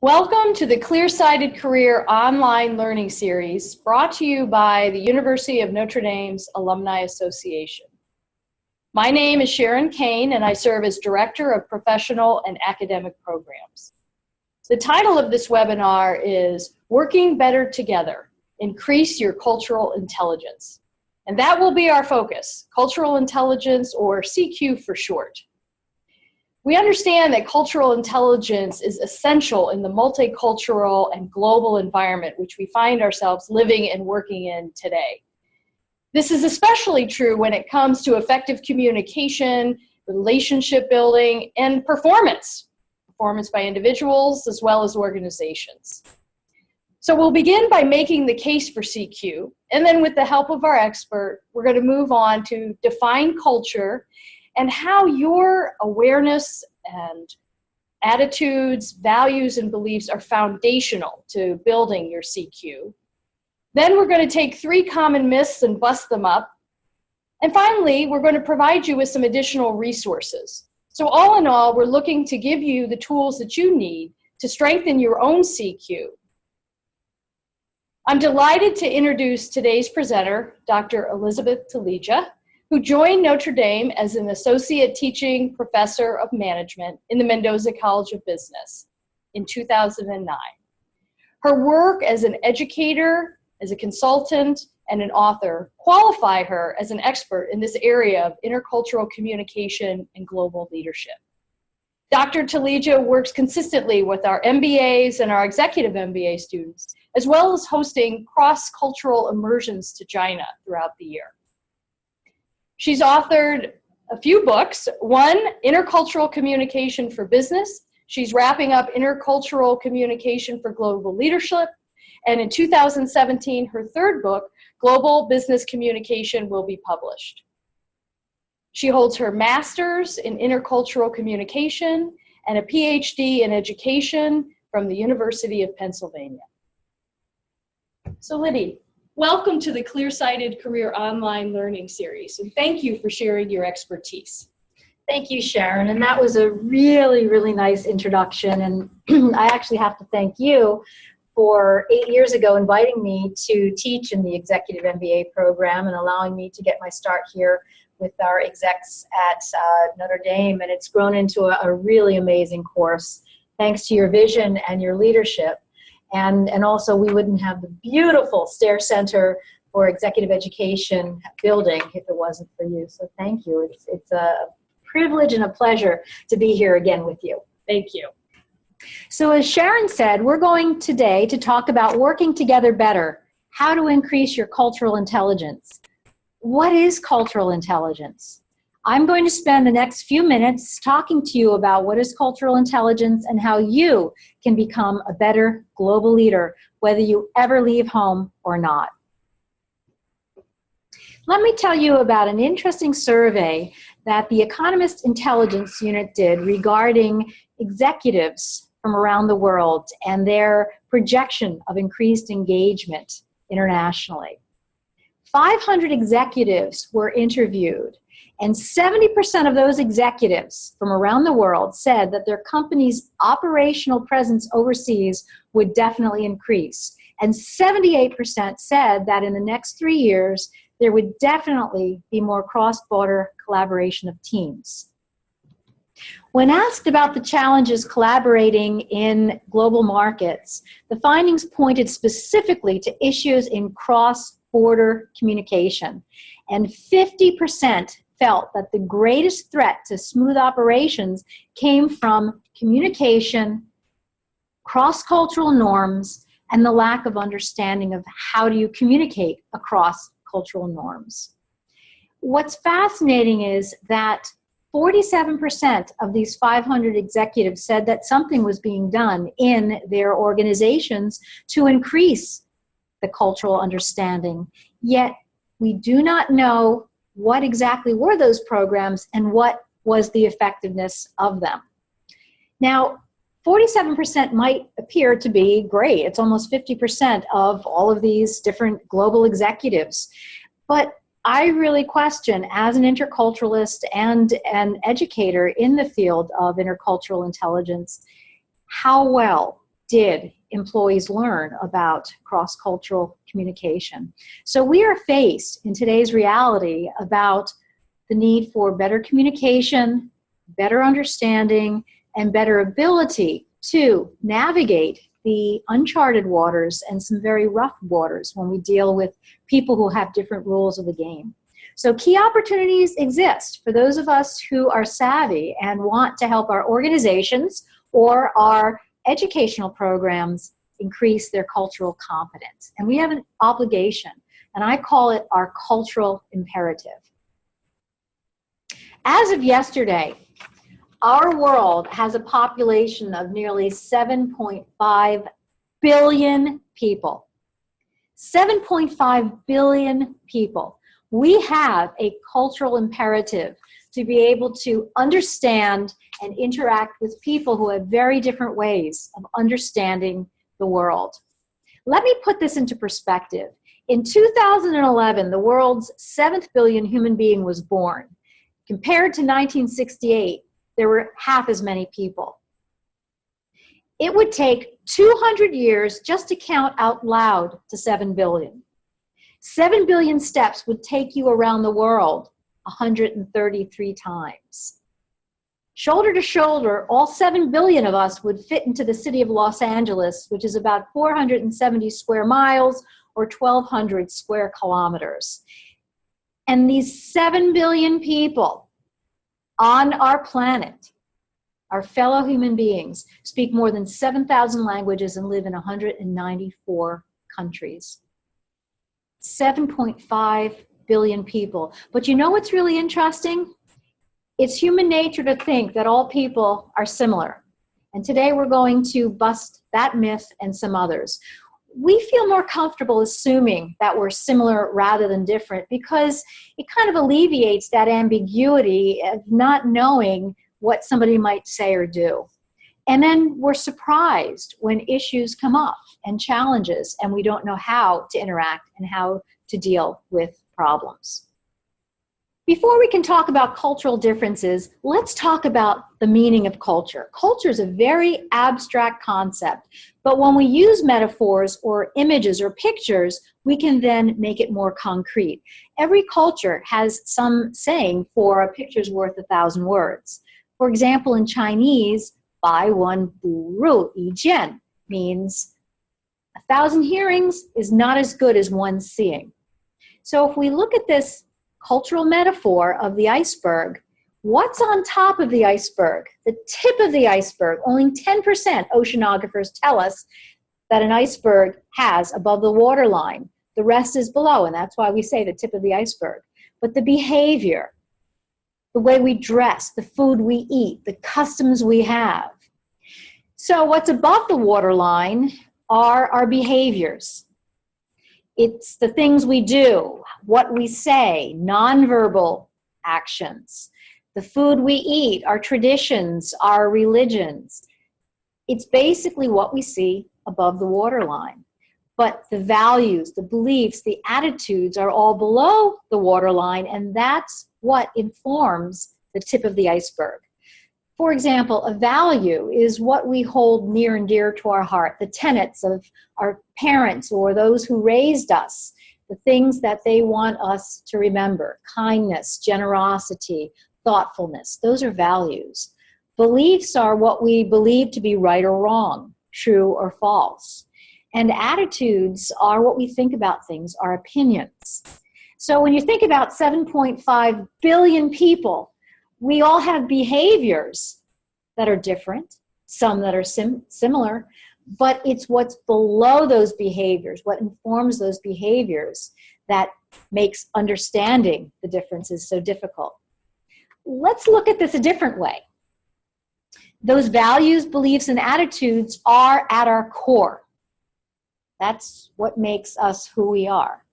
Welcome to the Clear-Sighted Career online learning series brought to you by the University of Notre Dame's Alumni Association. My name is Sharon Kane and I serve as Director of Professional and Academic Programs. The title of this webinar is Working Better Together, Increase Your Cultural Intelligence. And that will be our focus, cultural intelligence, or CQ for short. We understand that cultural intelligence is essential in the multicultural and global environment which we find ourselves living and working in today. This is especially true when it comes to effective communication, relationship building, and performance by individuals as well as organizations. So we'll begin by making the case for CQ, and then with the help of our expert, we're going to move on to define culture and how your awareness and attitudes, values, and beliefs are foundational to building your CQ. Then we're going to take 3 common myths and bust them up. And finally, we're going to provide you with some additional resources. So all in all, we're looking to give you the tools that you need to strengthen your own CQ. I'm delighted to introduce today's presenter, Dr. Elizabeth Tuleja, who joined Notre Dame as an Associate Teaching Professor of Management in the Mendoza College of Business in 2009. Her work as an educator, as a consultant, and an author qualify her as an expert in this area of intercultural communication and global leadership. Dr. Tuleja works consistently with our MBAs and our executive MBA students, as well as hosting cross-cultural immersions to China throughout the year. She's authored a few books. One, Intercultural Communication for Business. She's wrapping up Intercultural Communication for Global Leadership. And in 2017, her third book, Global Business Communication, will be published. She holds her master's in intercultural communication and a PhD in education from the University of Pennsylvania. So Liddy, welcome to the Clear-Sighted Career Online Learning Series, and thank you for sharing your expertise. Thank you, Sharon, and that was a really, really nice introduction, and I actually have to thank you for 8 years ago inviting me to teach in the Executive MBA program and allowing me to get my start here with our execs at Notre Dame, and it's grown into a really amazing course thanks to your vision and your leadership. And also we wouldn't have the beautiful Stair Center for Executive Education building if it wasn't for you. So thank you. It's a privilege and a pleasure to be here again with you. Thank you. So as Sharon said, we're going today to talk about working together better, how to increase your cultural intelligence. What is cultural intelligence? I'm going to spend the next few minutes talking to you about what is cultural intelligence and how you can become a better global leader, whether you ever leave home or not. Let me tell you about an interesting survey that the Economist Intelligence Unit did regarding executives from around the world and their projection of increased engagement internationally. 500 executives were interviewed, and 70% of those executives from around the world said that their company's operational presence overseas would definitely increase. And 78% said that in the next 3 years, there would definitely be more cross-border collaboration of teams. When asked about the challenges collaborating in global markets, the findings pointed specifically to issues in cross-border communication. And 50% felt that the greatest threat to smooth operations came from communication, cross-cultural norms, and the lack of understanding of how do you communicate across cultural norms. What's fascinating is that 47% of these 500 executives said that something was being done in their organizations to increase the cultural understanding, yet we do not know what exactly were those programs and what was the effectiveness of them. Now, 47% might appear to be great. It's almost 50% of all of these different global executives. But I really question, as an interculturalist and an educator in the field of intercultural intelligence, how well did employees learn about cross-cultural communication? So we are faced in today's reality about the need for better communication, better understanding, and better ability to navigate the uncharted waters and some very rough waters when we deal with people who have different rules of the game. So key opportunities exist for those of us who are savvy and want to help our organizations or our educational programs increase their cultural competence. And we have an obligation, and I call it our cultural imperative. As of yesterday, our world has a population of nearly 7.5 billion people. 7.5 billion people. We have a cultural imperative to be able to understand and interact with people who have very different ways of understanding the world. Let me put this into perspective. In 2011, the world's 7th billion human being was born. Compared to 1968, there were half as many people. It would take 200 years just to count out loud to 7 billion. 7 billion steps would take you around the world 133 times. Shoulder to shoulder, all 7 billion of us would fit into the city of Los Angeles, which is about 470 square miles or 1,200 square kilometers. And these 7 billion people on our planet, our fellow human beings, speak more than 7,000 languages and live in 194 countries. 7.5 billion people. But you know what's really interesting? It's human nature to think that all people are similar. And today we're going to bust that myth and some others. We feel more comfortable assuming that we're similar rather than different because it kind of alleviates that ambiguity of not knowing what somebody might say or do. And then we're surprised when issues come up and challenges and we don't know how to interact and how to deal with problems. Before we can talk about cultural differences, let's talk about the meaning of culture. Culture is a very abstract concept, but when we use metaphors or images or pictures, we can then make it more concrete. Every culture has some saying for a picture's worth 1,000 words. For example, in Chinese, 百闻不如一见 means 1,000 hearings is not as good as one seeing. So if we look at this cultural metaphor of the iceberg, what's on top of the iceberg? The tip of the iceberg. Only 10% oceanographers tell us that an iceberg has above the waterline. The rest is below, and that's why we say the tip of the iceberg. But the behavior, the way we dress, the food we eat, the customs we have. So what's above the waterline are our behaviors. It's the things we do, what we say, nonverbal actions, the food we eat, our traditions, our religions. It's basically what we see above the waterline. But the values, the beliefs, the attitudes are all below the waterline, and that's what informs the tip of the iceberg. For example, a value is what we hold near and dear to our heart, the tenets of our parents or those who raised us, the things that they want us to remember, kindness, generosity, thoughtfulness. Those are values. Beliefs are what we believe to be right or wrong, true or false. And attitudes are what we think about things, our opinions. So when you think about 7.5 billion people, we all have behaviors that are different, some that are similar, but it's what's below those behaviors, what informs those behaviors, that makes understanding the differences so difficult. Let's look at this a different way. Those values, beliefs, and attitudes are at our core. That's what makes us who we are.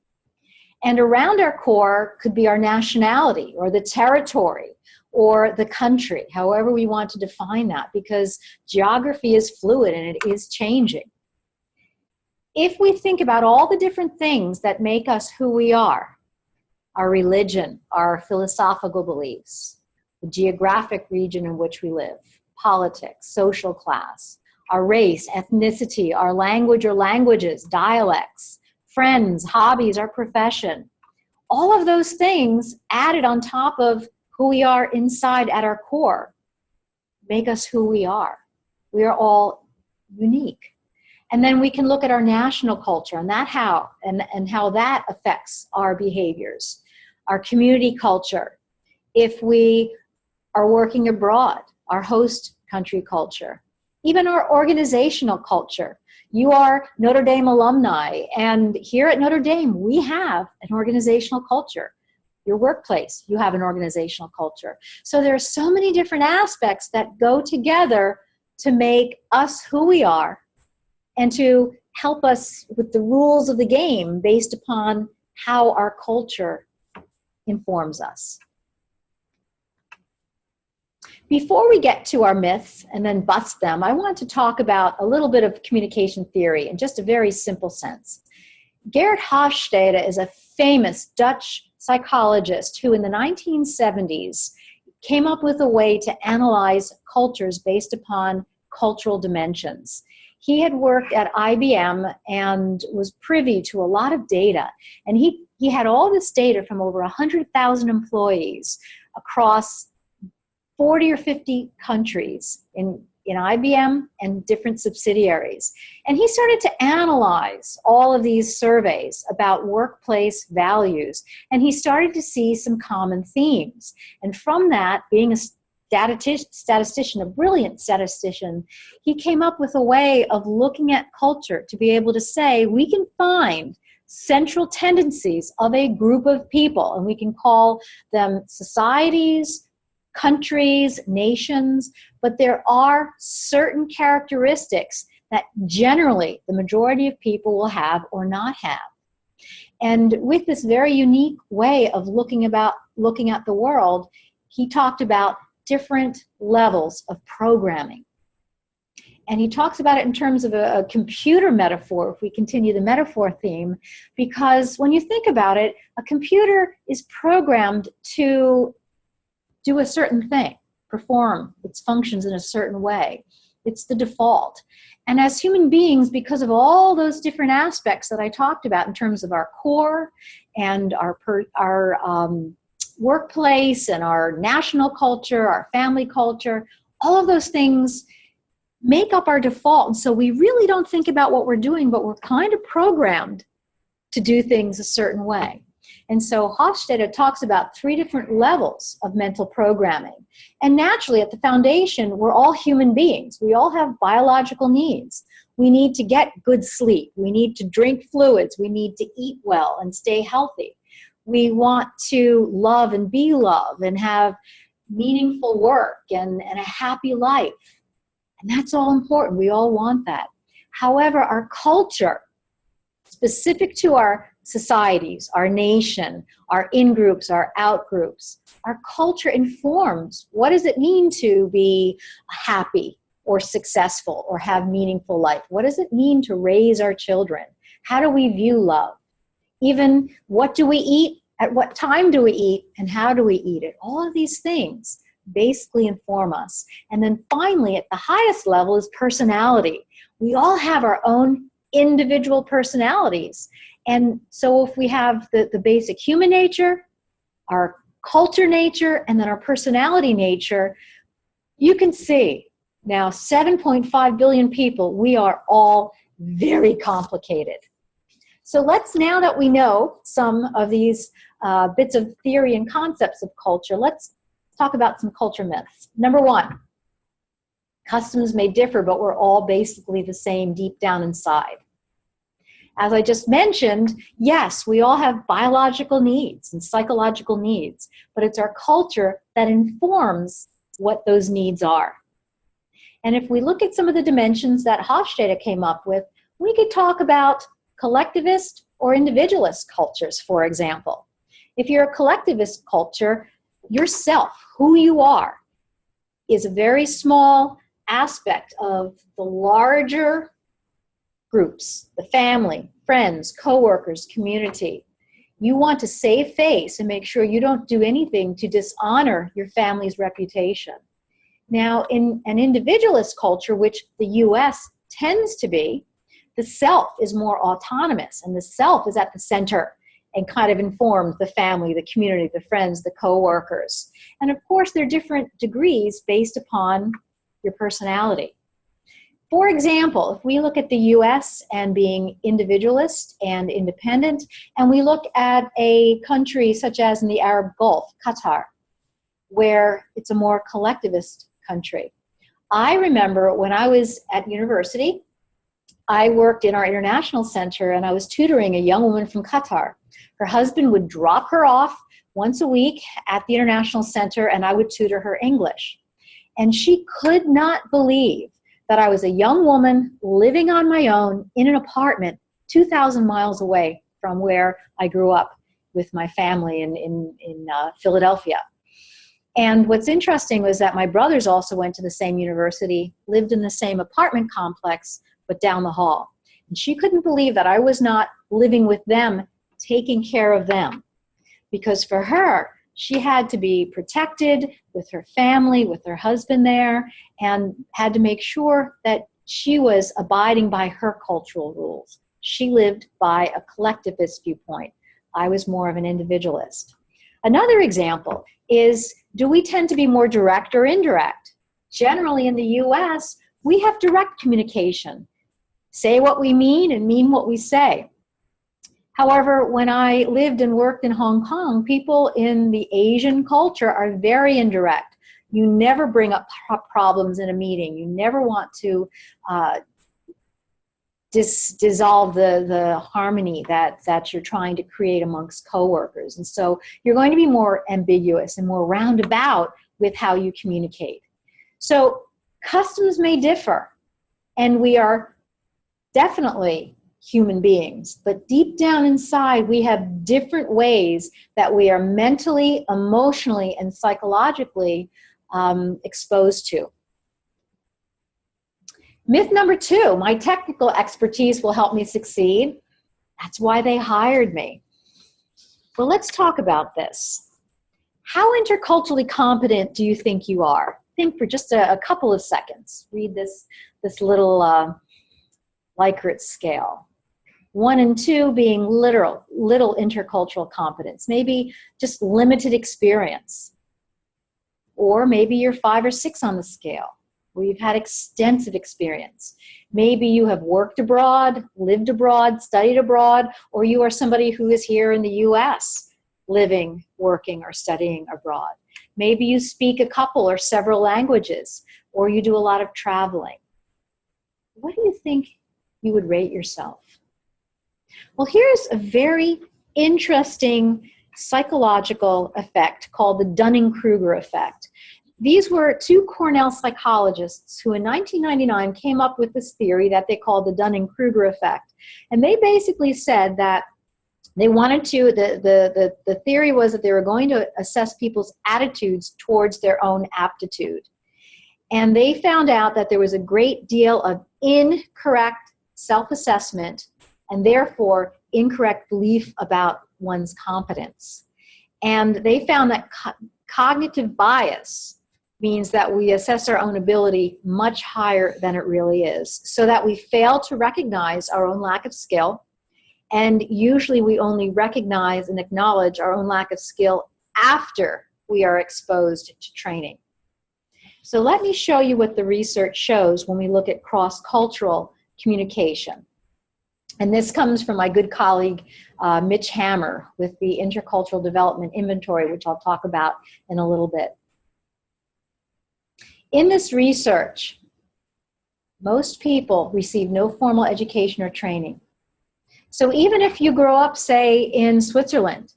And around our core could be our nationality or the territory or the country, however we want to define that, because geography is fluid and it is changing. If we think about all the different things that make us who we are, our religion, our philosophical beliefs, the geographic region in which we live, politics, social class, our race, ethnicity, our language or languages, dialects, friends, hobbies, our profession. All of those things added on top of who we are inside at our core make us who we are. We are all unique. And then we can look at our national culture and how that affects our behaviors, our community culture. If we are working abroad, our host country culture, even our organizational culture. You are Notre Dame alumni, and here at Notre Dame, we have an organizational culture. Your workplace, you have an organizational culture. So there are so many different aspects that go together to make us who we are and to help us with the rules of the game based upon how our culture informs us. Before we get to our myths and then bust them, I want to talk about a little bit of communication theory in just a very simple sense. Gerrit Hofstede is a famous Dutch psychologist who in the 1970s came up with a way to analyze cultures based upon cultural dimensions. He had worked at IBM and was privy to a lot of data, and he had all this data from over 100,000 employees across 40 or 50 countries in IBM and different subsidiaries. And he started to analyze all of these surveys about workplace values, and he started to see some common themes. And from that, being a statistician, a brilliant statistician, he came up with a way of looking at culture to be able to say, we can find central tendencies of a group of people, and we can call them societies, countries, nations, but there are certain characteristics that generally the majority of people will have or not have. And with this very unique way of looking at the world, he talked about different levels of programming. And he talks about it in terms of a computer metaphor, if we continue the metaphor theme, because when you think about it, a computer is programmed to do a certain thing, perform its functions in a certain way. It's the default. And as human beings, because of all those different aspects that I talked about in terms of our core and our workplace and our national culture, our family culture, all of those things make up our default. And so we really don't think about what we're doing, but we're kind of programmed to do things a certain way. And so Hofstede talks about 3 different levels of mental programming. And naturally, at the foundation, we're all human beings. We all have biological needs. We need to get good sleep. We need to drink fluids. We need to eat well and stay healthy. We want to love and be loved and have meaningful work and a happy life. And that's all important. We all want that. However, our culture, specific to our societies, our nation, our in-groups, our out-groups, our culture informs what does it mean to be happy or successful or have meaningful life? What does it mean to raise our children? How do we view love? Even what do we eat? At what time do we eat? And how do we eat it? All of these things basically inform us. And then finally, at the highest level is personality. We all have our own individual personalities. And so if we have the basic human nature, our culture nature, and then our personality nature, you can see now 7.5 billion people, we are all very complicated. So let's, now that we know some of these bits of theory and concepts of culture, let's talk about some culture myths. Number 1, customs may differ, but we're all basically the same deep down inside. As I just mentioned, yes, we all have biological needs and psychological needs, but it's our culture that informs what those needs are. And if we look at some of the dimensions that Hofstede came up with, we could talk about collectivist or individualist cultures, for example. If you're a collectivist culture, yourself, who you are, is a very small aspect of the larger groups, the family, friends, coworkers, community. You want to save face and make sure you don't do anything to dishonor your family's reputation. Now, in an individualist culture, which the US tends to be, the self is more autonomous, and the self is at the center and kind of informs the family, the community, the friends, the coworkers. And of course, there are different degrees based upon your personality. For example, if we look at the US and being individualist and independent, and we look at a country such as in the Arab Gulf, Qatar, where it's a more collectivist country. I remember when I was at university, I worked in our international center and I was tutoring a young woman from Qatar. Her husband would drop her off once a week at the international center and I would tutor her English. And she could not believe that I was a young woman living on my own in an apartment 2,000 miles away from where I grew up with my family in Philadelphia. And what's interesting was that my brothers also went to the same university, lived in the same apartment complex, but down the hall. And she couldn't believe that I was not living with them, taking care of them. Because for her, she had to be protected with her family, with her husband there, and had to make sure that she was abiding by her cultural rules. She lived by a collectivist viewpoint. I was more of an individualist. Another example is, do we tend to be more direct or indirect? Generally in the US, we have direct communication. Say what we mean and mean what we say. However, when I lived and worked in Hong Kong, people in the Asian culture are very indirect. You never bring up problems in a meeting. You never want to dissolve the harmony that you're trying to create amongst coworkers. And so you're going to be more ambiguous and more roundabout with how you communicate. So customs may differ, and we are definitely human beings, but deep down inside we have different ways that we are mentally, emotionally, and psychologically exposed to. Myth number 2, my technical expertise will help me succeed. That's why they hired me. Well, let's talk about this. How interculturally competent do you think you are? Think for just a couple of seconds. Read this little Likert scale. 1 and 2 being little intercultural competence, maybe just limited experience. Or maybe you're 5 or 6 on the scale, where you've had extensive experience. Maybe you have worked abroad, lived abroad, studied abroad, or you are somebody who is here in the US living, working, or studying abroad. Maybe you speak a couple or several languages, or you do a lot of traveling. What do you think you would rate yourself? Well, here's a very interesting psychological effect called the Dunning-Kruger effect. These were 2 Cornell psychologists who in 1999 came up with this theory that they called the Dunning-Kruger effect. And they basically said that they wanted to, the theory was that they were going to assess people's attitudes towards their own aptitude. And they found out that there was a great deal of incorrect self-assessment and therefore incorrect belief about one's competence. And they found that cognitive bias means that we assess our own ability much higher than it really is, so that we fail to recognize our own lack of skill. And usually we only recognize and acknowledge our own lack of skill after we are exposed to training. So let me show you what the research shows when we look at cross-cultural communication. And this comes from my good colleague, Mitch Hammer, with the Intercultural Development Inventory, which I'll talk about in a little bit. In this research, most people receive no formal education or training. So even if you grow up, say, in Switzerland,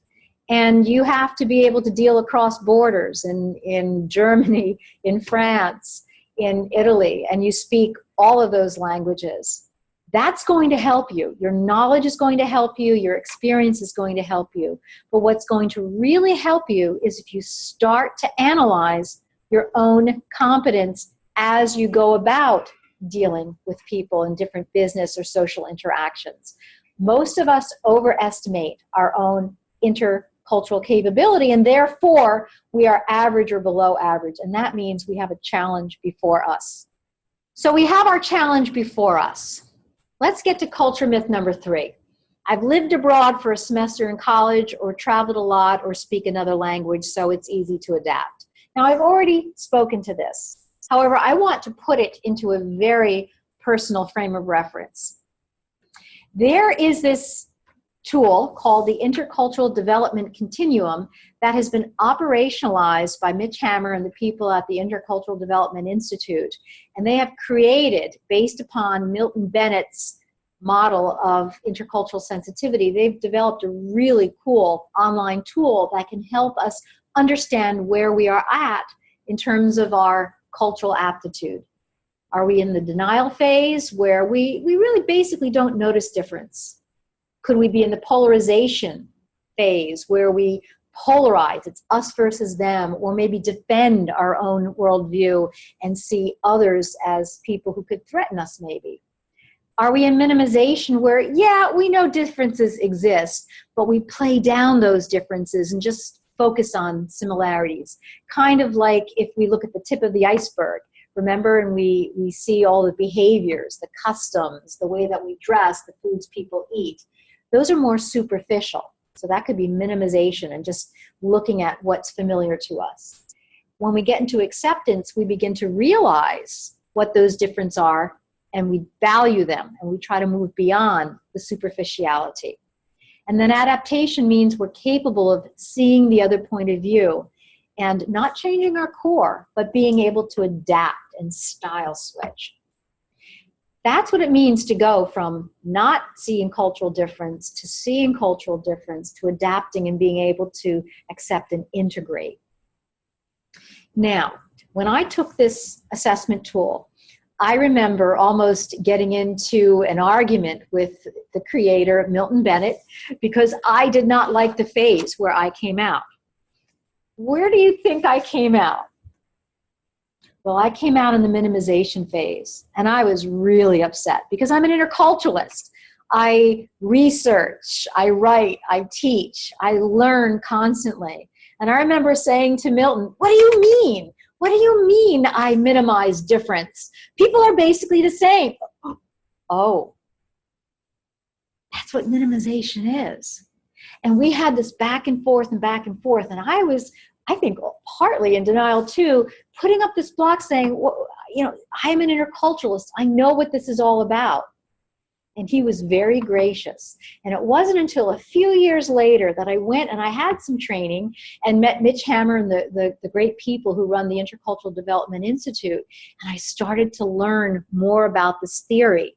and you have to be able to deal across borders in Germany, in France, in Italy, and you speak all of those languages, that's going to help you. Your knowledge is going to help you. Your experience is going to help you. But what's going to really help you is if you start to analyze your own competence as you go about dealing with people in different business or social interactions. Most of us overestimate our own intercultural cultural capability, and therefore we are average or below average, and that means we have a challenge before us. So we have our challenge before us. Let's get to culture myth number 3. I've lived abroad for a semester in college or traveled a lot or speak another language, so it's easy to adapt. Now, I've already spoken to this. However, I want to put it into a very personal frame of reference. There is this tool called the Intercultural Development Continuum that has been operationalized by Mitch Hammer and the people at the Intercultural Development Institute. And they have created, based upon Milton Bennett's model of intercultural sensitivity, they've developed a really cool online tool that can help us understand where we are at in terms of our cultural aptitude. Are we in the denial phase where we really basically don't notice difference? Could we be in the polarization phase where we polarize, it's us versus them, or maybe defend our own worldview and see others as people who could threaten us maybe? Are we in minimization where, yeah, we know differences exist, but we play down those differences and just focus on similarities? Kind of like if we look at the tip of the iceberg, remember, and we see all the behaviors, the customs, the way that we dress, the foods people eat. Those are more superficial. So that could be minimization and just looking at what's familiar to us. When we get into acceptance, we begin to realize what those differences are, and we value them, and we try to move beyond the superficiality. And then adaptation means we're capable of seeing the other point of view and not changing our core, but being able to adapt and style switch. That's what it means to go from not seeing cultural difference to seeing cultural difference to adapting and being able to accept and integrate. Now, when I took this assessment tool, I remember almost getting into an argument with the creator, Milton Bennett, because I did not like the phase where I came out. Where do you think I came out? Well, I came out in the minimization phase, and I was really upset because I'm an interculturalist. I research, I write, I teach, I learn constantly. And I remember saying to Milton, what do you mean? What do you mean I minimize difference? People are basically the same. Oh, that's what minimization is. And we had this back and forth, and and I was, I think, partly in denial too, putting up this block saying, well, you know, I'm an interculturalist. I know what this is all about. And he was very gracious. And it wasn't until a few years later that I went and I had some training and met Mitch Hammer and the great people who run the Intercultural Development Institute. And I started to learn more about this theory.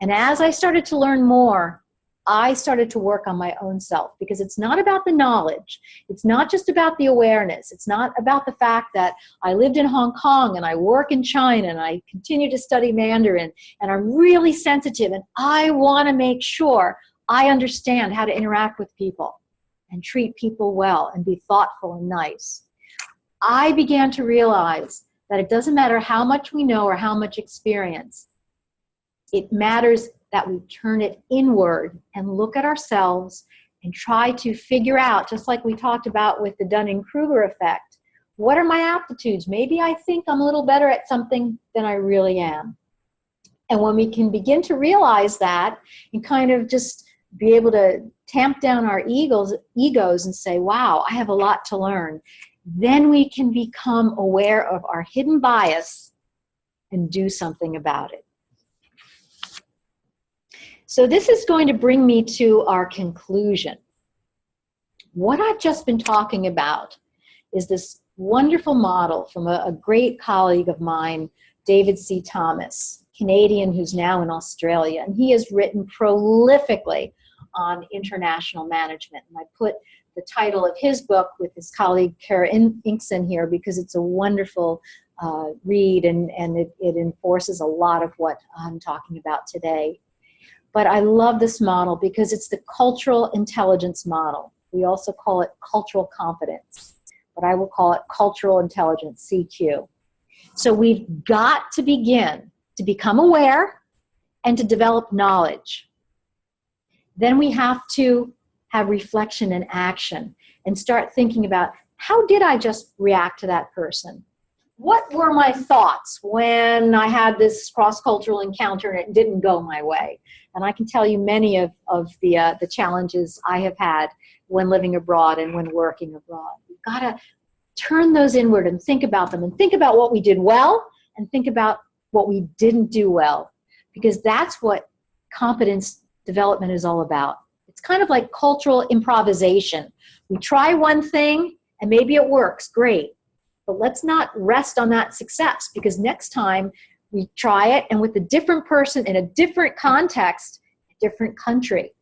And as I started to learn more, I started to work on my own self, because it's not about the knowledge. It's not just about the awareness. It's not about the fact that I lived in Hong Kong and I work in China and I continue to study Mandarin and I'm really sensitive and I want to make sure I understand how to interact with people and treat people well and be thoughtful and nice. I began to realize that it doesn't matter how much we know or how much experience. It matters that we turn it inward and look at ourselves and try to figure out, just like we talked about with the Dunning-Kruger effect, what are my aptitudes? Maybe I think I'm a little better at something than I really am. And when we can begin to realize that and kind of just be able to tamp down our egos and say, wow, I have a lot to learn, then we can become aware of our hidden bias and do something about it. So this is going to bring me to our conclusion. What I've just been talking about is this wonderful model from a great colleague of mine, David C. Thomas, Canadian who's now in Australia, and he has written prolifically on international management. And I put the title of his book with his colleague Kara Inkson here because it's a wonderful read and it enforces a lot of what I'm talking about today. But I love this model because it's the cultural intelligence model. We also call it cultural competence, but I will call it cultural intelligence, CQ. So we've got to begin to become aware and to develop knowledge. Then we have to have reflection and action and start thinking about, how did I just react to that person? What were my thoughts when I had this cross-cultural encounter and it didn't go my way? And I can tell you many of the challenges I have had when living abroad and when working abroad. We've got to turn those inward and think about them, and think about what we did well and think about what we didn't do well, because that's what competence development is all about. It's kind of like cultural improvisation. We try one thing and maybe it works, great. But let's not rest on that success, because next time we try it, and with a different person in a different context, a different country,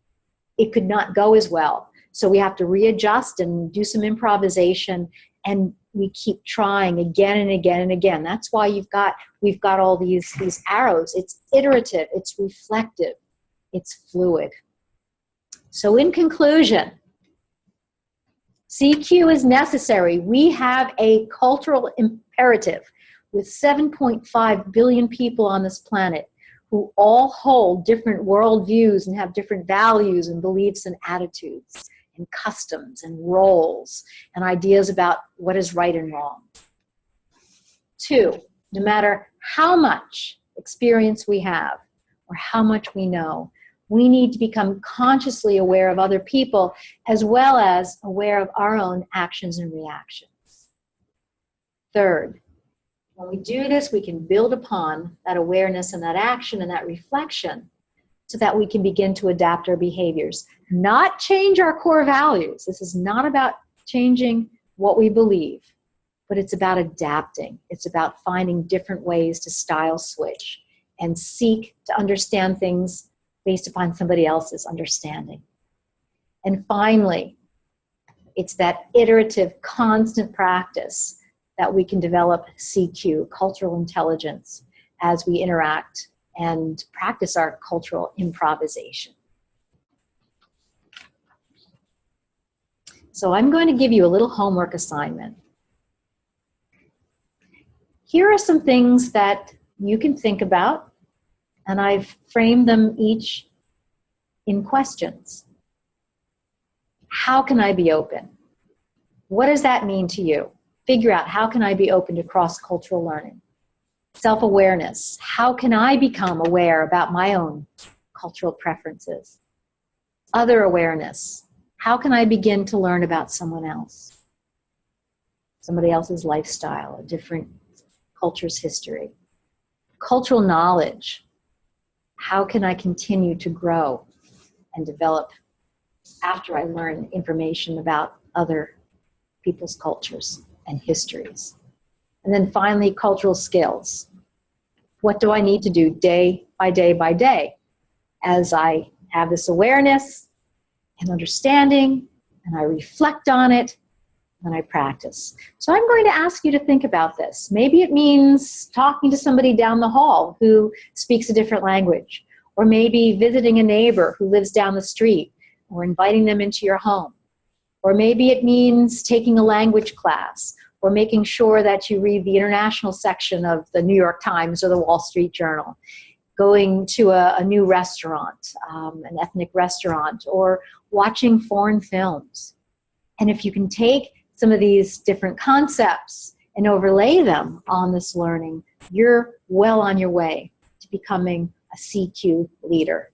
it could not go as well. So we have to readjust and do some improvisation, and we keep trying again and again and again. That's why we've got all these arrows. It's iterative, it's reflective, it's fluid. So in conclusion, CQ is necessary. We have a cultural imperative with 7.5 billion people on this planet who all hold different worldviews and have different values and beliefs and attitudes and customs and roles and ideas about what is right and wrong. 2, no matter how much experience we have or how much we know, we need to become consciously aware of other people as well as aware of our own actions and reactions. 3rd, when we do this, we can build upon that awareness and that action and that reflection so that we can begin to adapt our behaviors, not change our core values. This is not about changing what we believe, but it's about adapting. It's about finding different ways to style switch and seek to understand things based upon somebody else's understanding. And finally, it's that iterative, constant practice that we can develop CQ, cultural intelligence, as we interact and practice our cultural improvisation. So I'm going to give you a little homework assignment. Here are some things that you can think about, and I've framed them each in questions. How can I be open? What does that mean to you? Figure out, how can I be open to cross-cultural learning? Self-awareness. How can I become aware about my own cultural preferences? Other awareness. How can I begin to learn about someone else? Somebody else's lifestyle, a different culture's history. Cultural knowledge. How can I continue to grow and develop after I learn information about other people's cultures and histories? And then finally, cultural skills. What do I need to do day by day by day as I have this awareness and understanding, and I reflect on it, and I practice? So I'm going to ask you to think about this. Maybe it means talking to somebody down the hall who speaks a different language, or maybe visiting a neighbor who lives down the street, or inviting them into your home. Or maybe it means taking a language class, or making sure that you read the international section of the New York Times or the Wall Street Journal, going to a new restaurant, an ethnic restaurant, or watching foreign films. And if you can take some of these different concepts and overlay them on this learning, you're well on your way to becoming a CQ leader.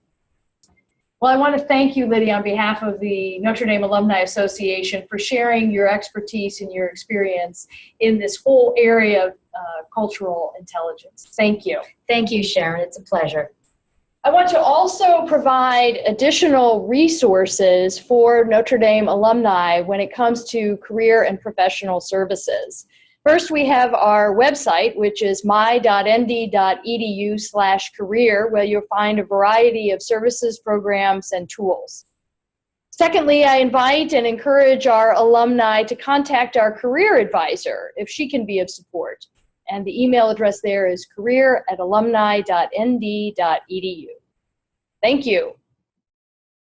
Well, I want to thank you, Lydia, on behalf of the Notre Dame Alumni Association for sharing your expertise and your experience in this whole area of cultural intelligence. Thank you. Thank you, Sharon. It's a pleasure. I want to also provide additional resources for Notre Dame alumni when it comes to career and professional services. First, we have our website, which is my.nd.edu/career, where you'll find a variety of services, programs, and tools. Secondly, I invite and encourage our alumni to contact our career advisor if she can be of support. And the email address there is career@alumni.nd.edu. Thank you.